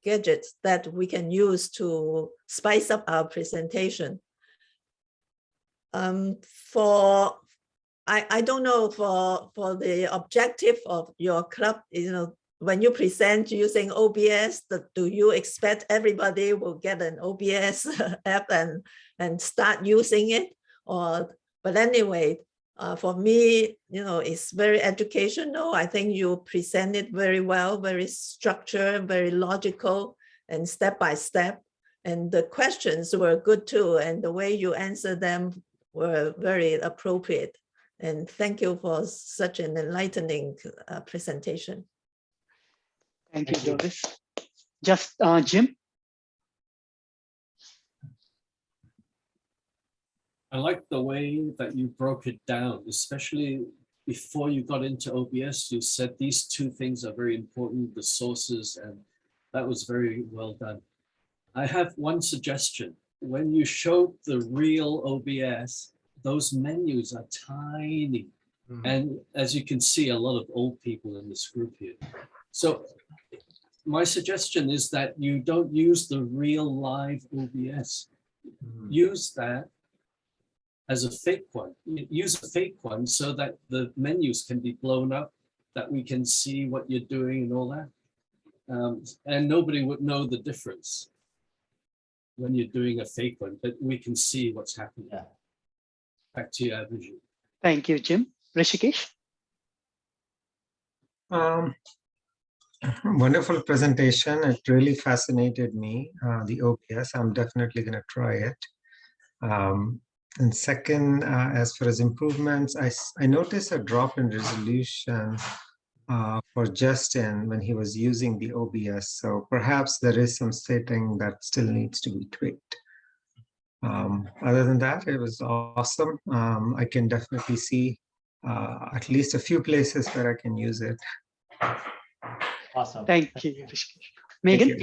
gadgets that we can use to spice up our presentation. I don't know for the objective of your club, when you present using OBS, do you expect everybody will get an OBS app and start using it? But anyway, for me, it's very educational. I think you present it very well, very structured, very logical, and step by step. And the questions were good too, and the way you answer them were very appropriate. And thank you for such an enlightening presentation. Thank you, Doris. Just Jim? I like the way that you broke it down, especially before you got into OBS. You said these two things are very important, the sources, and that was very well done. I have one suggestion. When you show the real OBS, those menus are tiny. And as you can see, a lot of old people in this group here. So my suggestion is that you don't use the real live OBS. Use that as a fake one. Use a fake one so that the menus can be blown up, that we can see what you're doing and all that. And nobody would know the difference when you're doing a fake one, but we can see what's happening. Yeah. Back to you, Abhijit. Thank you, Jim. Rishikesh? Wonderful presentation. It really fascinated me, the OBS. I'm definitely going to try it. And second, as far as improvements, I noticed a drop in resolution for Justin when he was using the OBS. So perhaps there is some setting that still needs to be tweaked. Other than that, it was awesome. I can definitely see at least a few places where I can use it. Awesome. Thank you, Rishikesh. Megan?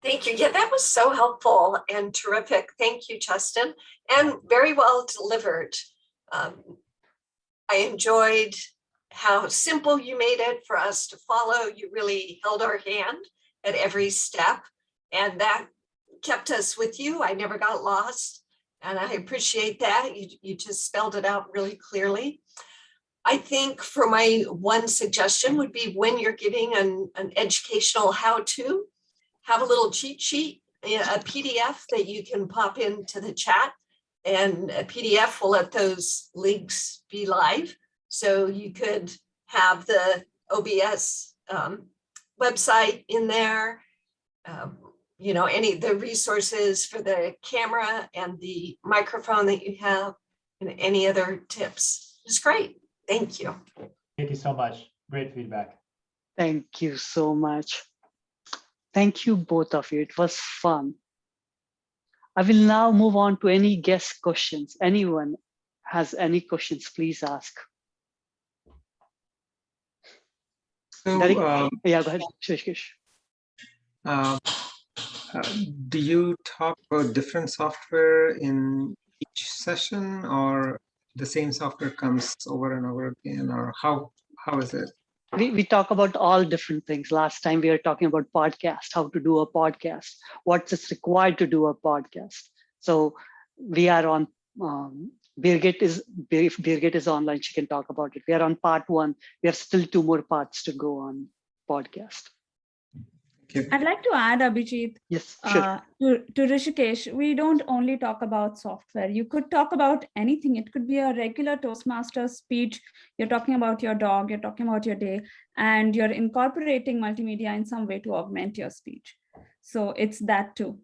Thank you. Yeah, that was so helpful and terrific. Thank you, Justin, and very well delivered. I enjoyed how simple you made it for us to follow. You really held our hand at every step, and that kept us with you. I never got lost, and I appreciate that. You just spelled it out really clearly. I think for my one suggestion would be when you're giving an educational how-to, have a little cheat sheet, a PDF that you can pop into the chat, and a PDF will let those links be live. So you could have the OBS website in there, you know, any of the resources for the camera and the microphone that you have, and any other tips. It's great. Thank you. Thank you so much. Great feedback. Thank you so much. Thank you, both of you. It was fun. I will now move on to any guest questions. Anyone has any questions, please ask. So, yeah, go ahead, Rishikesh. Do you talk about different software in each session, or the same software comes over and over again, or how is it? We talk about all different things. Last time we were talking about podcast, how to do a podcast, what's required to do a podcast. So we are on, Birgit is online, she can talk about it. We are on part 1. We have still 2 more parts to go on podcast. I'd like to add, Abhijit, yes, sure. To Rishikesh, we don't only talk about software. You could talk about anything. It could be a regular Toastmasters speech. You're talking about your dog, you're talking about your day, and you're incorporating multimedia in some way to augment your speech. So it's that too.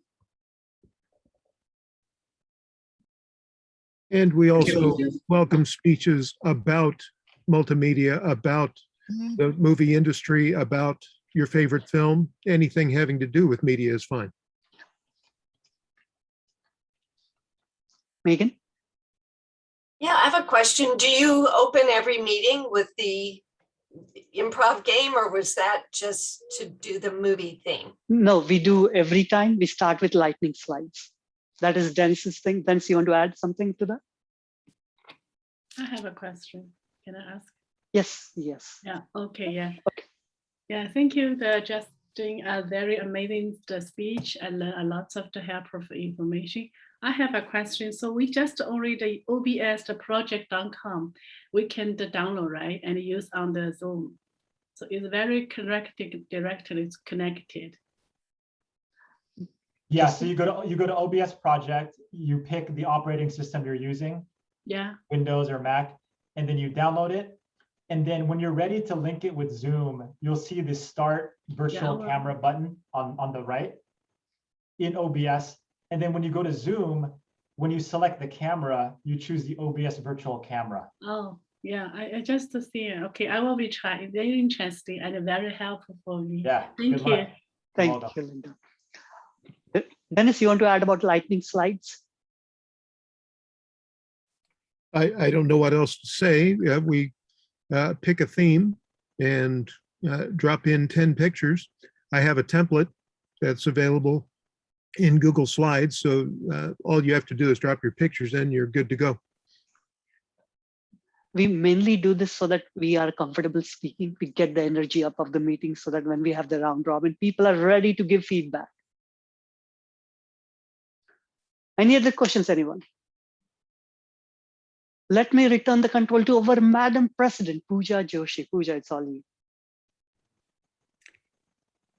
And we also welcome speeches about multimedia, about the movie industry, about your favorite film. Anything having to do with media is fine. Megan? Yeah, I have a question. Do you open every meeting with the improv game, or was that just to do the movie thing? No, we do every time. We start with lightning slides. That is Dennis's thing. Dennis, you want to add something to that? I have a question. Can I ask? Yes, yes. Yeah, okay, yeah. Okay. Yeah, thank you for just doing a very amazing speech and a lots of the helpful information. I have a question. So we just already OBS the project.com. We can download, right, and use on the Zoom. So it's very connected, directly connected. Yeah, so you go to OBS project, you pick the operating system you're using. Yeah. Windows or Mac, and then you download it. And then when you're ready to link it with Zoom, you'll see the start virtual camera button on the right in OBS. And then when you go to Zoom, when you select the camera, you choose the OBS virtual camera. Oh, yeah, I just see it. Okay, I will be trying. Very interesting and very helpful for me. Yeah, thank you. Thank you, Linda. Dennis, you want to add about lightning slides? I don't know what else to say. We pick a theme and drop in 10 pictures. I have a template that's available in Google Slides. So all you have to do is drop your pictures in, you're good to go. We mainly do this so that we are comfortable speaking. We get the energy up of the meeting so that when we have the round robin, people are ready to give feedback. Any other questions, anyone? Let me return the control to our Madam President, Pooja Joshi. Pooja, it's all you.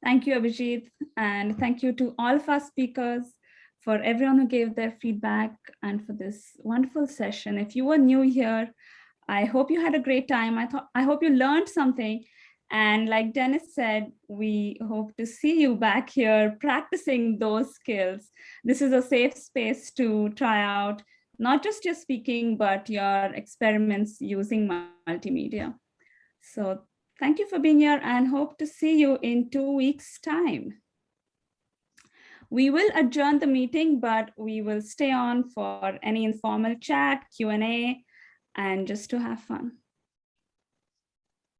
Thank you, Abhijit, and thank you to all of our speakers, for everyone who gave their feedback, and for this wonderful session. If you were new here, I hope you had a great time. I hope you learned something. And like Dennis said, we hope to see you back here practicing those skills. This is a safe space to try out not just your speaking, but your experiments using multimedia. So thank you for being here and hope to see you in 2 weeks' time. We will adjourn the meeting, but we will stay on for any informal chat, Q&A, and just to have fun.